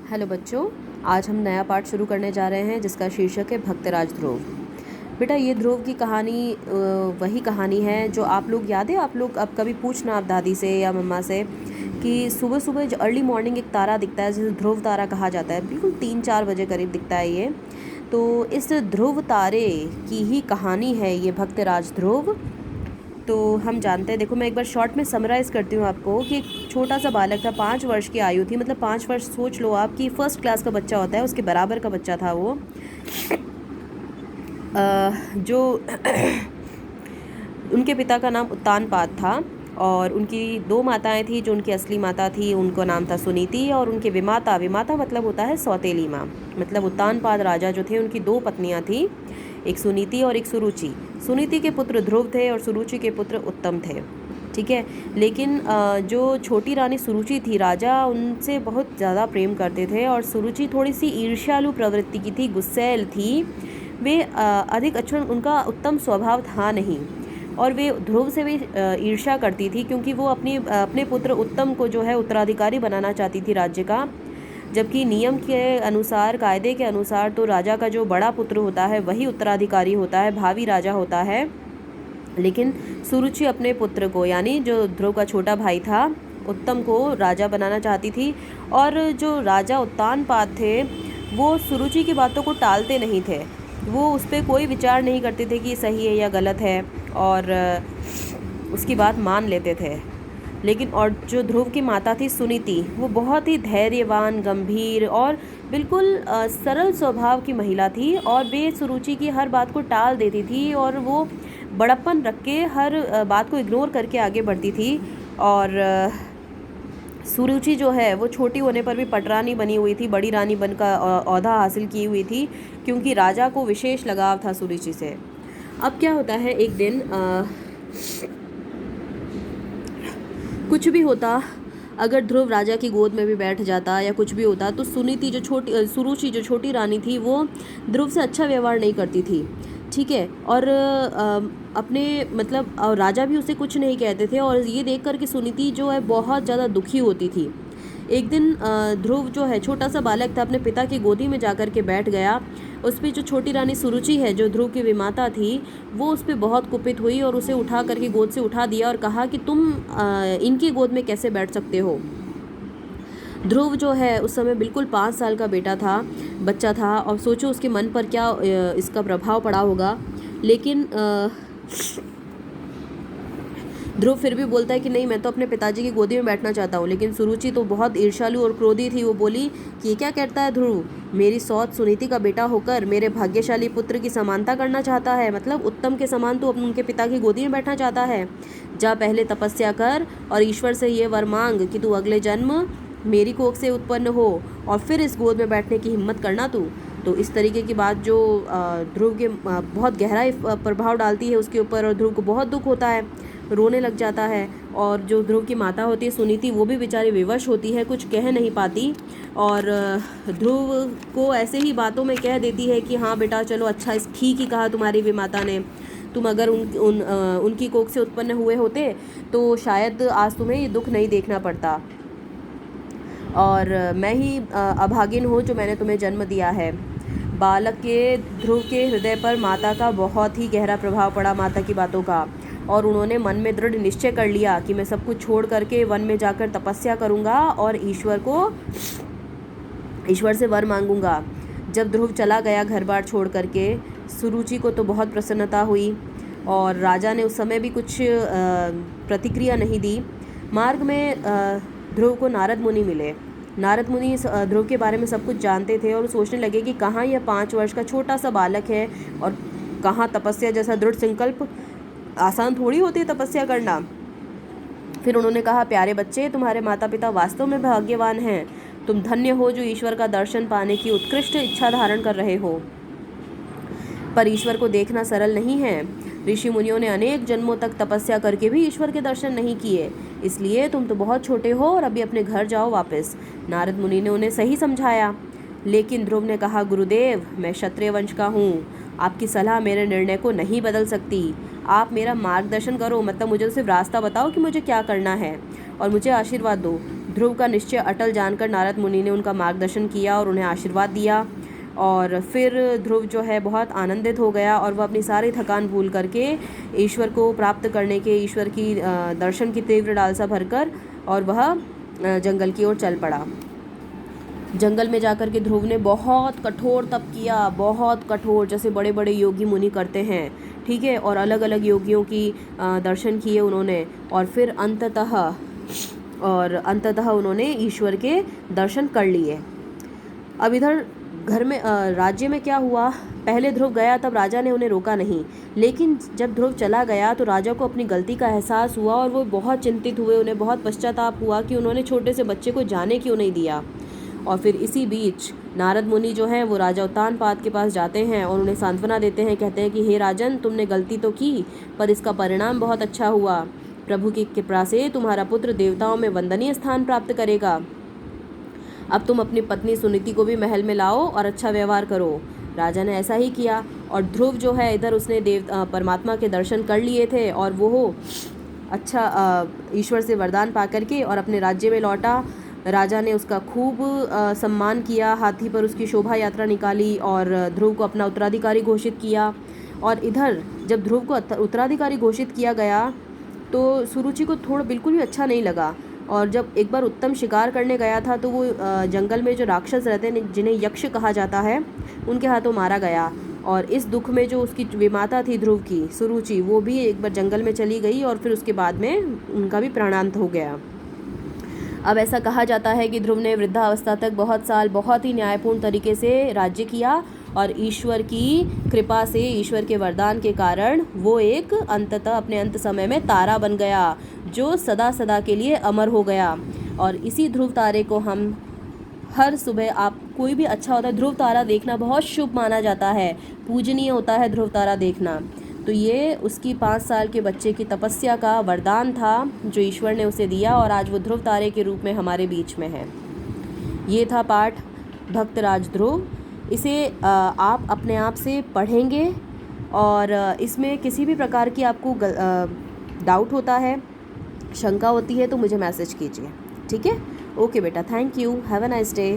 Hello बच्चों, आज हम नया पाठ शुरू करने जा रहे हैं जिसका शीर्षक है भक्तराज ध्रुव। बेटा ये ध्रुव की कहानी वही कहानी है जो आप लोग याद है। आप लोग अब कभी पूछना आप दादी से या मम्मा से कि सुबह सुबह जो अर्ली मॉर्निंग एक तारा दिखता है जिसे ध्रुव तारा कहा जाता है, बिल्कुल 3-4 बजे करीब दिखता है ये। तो इस ध्रुव तारे की ही कहानी है ये भक्तराज ध्रुव। तो हम जानते हैं, देखो मैं एक बार शॉर्ट में समराइज़ करती हूँ आपको कि एक छोटा सा बालक था, 5 वर्ष की आयु थी। मतलब 5 वर्ष सोच लो आप कि फर्स्ट क्लास का बच्चा होता है, उसके बराबर का बच्चा था वो। जो उनके पिता का नाम उत्तानपाद था और उनकी 2 माताएं थी। जो उनकी असली माता थी उनको नाम था सुनीति, और उनके विमाता मतलब होता है सौतेली माँ। मतलब उत्तानपाद राजा जो थे उनकी 2 पत्नियां थी, एक सुनीति और एक सुरुचि। सुनीति के पुत्र ध्रुव थे और सुरुचि के पुत्र उत्तम थे, ठीक है। लेकिन जो छोटी रानी सुरुचि थी, राजा उनसे बहुत ज़्यादा प्रेम करते थे और सुरुचि थोड़ी सी ईर्ष्यालु प्रवृत्ति की थी, गुस्सैल थी। वे अधिक अच्छा उनका उत्तम स्वभाव था नहीं, और वे ध्रुव से भी ईर्ष्या करती थी क्योंकि वो अपने पुत्र उत्तम को जो है उत्तराधिकारी बनाना चाहती थी राज्य का। जबकि नियम के अनुसार, कायदे के अनुसार तो राजा का जो बड़ा पुत्र होता है वही उत्तराधिकारी होता है, भावी राजा होता है। लेकिन सुरुचि अपने पुत्र को, यानी जो ध्रुव का छोटा भाई था उत्तम को राजा बनाना चाहती थी। और जो राजा उत्तानपाद थे वो सुरुचि की बातों को टालते नहीं थे, वो उस पर कोई विचार नहीं करते थे कि सही है या गलत है, और उसकी बात मान लेते थे। लेकिन और जो ध्रुव की माता थी सुनीति, वो बहुत ही धैर्यवान, गंभीर और बिल्कुल सरल स्वभाव की महिला थी, और वे सुरुचि की हर बात को टाल देती थी और वो बड़प्पन रख के हर बात को इग्नोर करके आगे बढ़ती थी। और सुरुचि जो है वो छोटी होने पर भी पटरानी बनी हुई थी, बड़ी रानी बनकर ओहदा हासिल की हुई थी, क्योंकि राजा को विशेष लगाव था सुरुचि से। अब क्या होता है, एक दिन कुछ भी होता, अगर ध्रुव राजा की गोद में भी बैठ जाता या कुछ भी होता, तो सुरुचि जो छोटी रानी थी वो ध्रुव से अच्छा व्यवहार नहीं करती थी, ठीक है। और अपने मतलब राजा भी उसे कुछ नहीं कहते थे, और ये देख कर कि सुनीति जो है बहुत ज़्यादा दुखी होती थी। एक दिन ध्रुव जो है छोटा सा बालक था, अपने पिता की गोदी में जाकर के बैठ गया। उस पर जो छोटी रानी सुरुचि है, जो ध्रुव की विमाता थी, वो उस पर बहुत कुपित हुई और उसे उठा करके गोद से उठा दिया और कहा कि तुम इनकी गोद में कैसे बैठ सकते हो। ध्रुव जो है उस समय बिल्कुल 5 साल का बच्चा था, और सोचो उसके मन पर क्या इसका प्रभाव पड़ा होगा। लेकिन ध्रुव फिर भी बोलता है कि नहीं, मैं तो अपने पिताजी की गोदी में बैठना चाहता हूँ। लेकिन सुरुचि तो बहुत ईर्ष्यालु और क्रोधी थी, वो बोली कि ये क्या कहता है ध्रुव, मेरी सौत सुनीति का बेटा होकर मेरे भाग्यशाली पुत्र की समानता करना चाहता है, मतलब उत्तम के समान तो उनके पिता की गोदी में बैठना चाहता है। जा पहले तपस्या कर और ईश्वर से ये वर मांग कि तू अगले जन्म मेरी कोख से उत्पन्न हो, और फिर इस गोद में बैठने की हिम्मत करना तू। तो इस तरीके की बात जो ध्रुव के बहुत गहरा प्रभाव डालती है उसके ऊपर, और ध्रुव को बहुत दुख होता है, रोने लग जाता है। और जो ध्रुव की माता होती है सुनीति, वो भी बेचारी विवश होती है, कुछ कह नहीं पाती, और ध्रुव को ऐसे ही बातों में कह देती है कि हाँ बेटा चलो अच्छा, ठीक ही कहा तुम्हारी विमाता ने, तुम अगर उनकी कोख से उत्पन्न हुए होते तो शायद आज तुम्हें ये दुख नहीं देखना पड़ता, और मैं ही अभागिन हूँ जो मैंने तुम्हें जन्म दिया है। बालक के ध्रुव के हृदय पर माता का बहुत ही गहरा प्रभाव पड़ा, माता की बातों का, और उन्होंने मन में दृढ़ निश्चय कर लिया कि मैं सब कुछ छोड़ करके वन में जाकर तपस्या करूँगा और ईश्वर से वर मांगूंगा। जब ध्रुव चला गया घर बार छोड़ करके, सुरुचि को तो बहुत प्रसन्नता हुई, और राजा ने उस समय भी कुछ प्रतिक्रिया नहीं दी। मार्ग में ध्रुव को नारद मुनि मिले। नारद मुनि ध्रुव के बारे में सब कुछ जानते थे, और सोचने लगे कि कहाँ यह 5 वर्ष का छोटा सा बालक है, और कहाँ तपस्या जैसा दृढ़ संकल्प, आसान थोड़ी होती है तपस्या करना। फिर उन्होंने कहा, प्यारे बच्चे, तुम्हारे माता पिता वास्तव में भाग्यवान हैं, तुम धन्य हो जो ईश्वर का दर्शन पाने की उत्कृष्ट इच्छा धारण कर रहे हो। पर ईश्वर को देखना सरल नहीं है। ऋषि मुनियों ने अनेक जन्मों तक तपस्या करके भी ईश्वर के दर्शन नहीं किए, इसलिए तुम तो बहुत छोटे हो और अभी अपने घर जाओ वापस। नारद मुनि ने उन्हें सही समझाया। लेकिन ध्रुव ने कहा, गुरुदेव, मैं क्षत्रिय वंश का हूँ, आपकी सलाह मेरे निर्णय को नहीं बदल सकती। आप मेरा मार्गदर्शन करो, मतलब मुझे सिर्फ रास्ता बताओ कि मुझे क्या करना है, और मुझे आशीर्वाद दो। ध्रुव का निश्चय अटल जानकर नारद मुनि ने उनका मार्गदर्शन किया और उन्हें आशीर्वाद दिया। और फिर ध्रुव जो है बहुत आनंदित हो गया और वह अपनी सारी थकान भूल करके ईश्वर को प्राप्त करने के, ईश्वर की दर्शन की तीव्र लालसा भरकर और वह जंगल की ओर चल पड़ा। जंगल में जाकर के ध्रुव ने बहुत कठोर तप किया, बहुत कठोर, जैसे बड़े बड़े योगी मुनि करते हैं, ठीक है। और अलग अलग योगियों की दर्शन किए उन्होंने, और फिर अंततः उन्होंने ईश्वर के दर्शन कर लिए। अब इधर घर में राज्य में क्या हुआ, पहले ध्रुव गया तब राजा ने उन्हें रोका नहीं, लेकिन जब ध्रुव चला गया तो राजा को अपनी गलती का एहसास हुआ और वो बहुत चिंतित हुए, उन्हें बहुत पश्चाताप हुआ कि उन्होंने छोटे से बच्चे को जाने क्यों नहीं दिया। और फिर इसी बीच नारद मुनि जो हैं वो राजा उत्तानपाद के पास जाते हैं और उन्हें सांत्वना देते हैं, कहते हैं कि हे राजन, तुमने गलती तो की पर इसका परिणाम बहुत अच्छा हुआ। प्रभु की कृपा से तुम्हारा पुत्र देवताओं में वंदनीय स्थान प्राप्त करेगा। अब तुम अपनी पत्नी सुनीति को भी महल में लाओ और अच्छा व्यवहार करो। राजा ने ऐसा ही किया और ध्रुव जो है इधर उसने परमात्मा के दर्शन कर लिए थे और वो अच्छा ईश्वर से वरदान पा करके और अपने राज्य में लौटा। राजा ने उसका खूब सम्मान किया, हाथी पर उसकी शोभा यात्रा निकाली और ध्रुव को अपना उत्तराधिकारी घोषित किया। और इधर जब ध्रुव को उत्तराधिकारी घोषित किया गया तो सुरुचि को थोड़ा बिल्कुल भी अच्छा नहीं लगा, और जब एक बार उत्तम शिकार करने गया था तो वो जंगल में जो राक्षस रहते हैं जिन्हें यक्ष कहा जाता है उनके हाथों मारा गया। और इस दुख में जो उसकी विमाता थी ध्रुव की, सुरुचि, वो भी एक बार जंगल में चली गई और फिर उसके बाद में उनका भी प्राणांत हो गया। अब ऐसा कहा जाता है कि ध्रुव ने वृद्धावस्था तक बहुत साल बहुत ही न्यायपूर्ण तरीके से राज्य किया और ईश्वर की कृपा से, ईश्वर के वरदान के कारण वो एक अंततः अपने अंत समय में तारा बन गया जो सदा सदा के लिए अमर हो गया। और इसी ध्रुव तारे को हम हर सुबह, आप कोई भी अच्छा होता है, ध्रुव तारा देखना बहुत शुभ माना जाता है, पूजनीय होता है ध्रुव तारा देखना। तो ये उसकी 5 साल के बच्चे की तपस्या का वरदान था जो ईश्वर ने उसे दिया और आज वो ध्रुव तारे के रूप में हमारे बीच में है। ये था पाठ भक्तराज ध्रुव। इसे आप अपने आप से पढ़ेंगे और इसमें किसी भी प्रकार की आपको डाउट होता है, शंका होती है तो मुझे मैसेज कीजिए, ठीक है। ओके बेटा, thank you, have a nice day.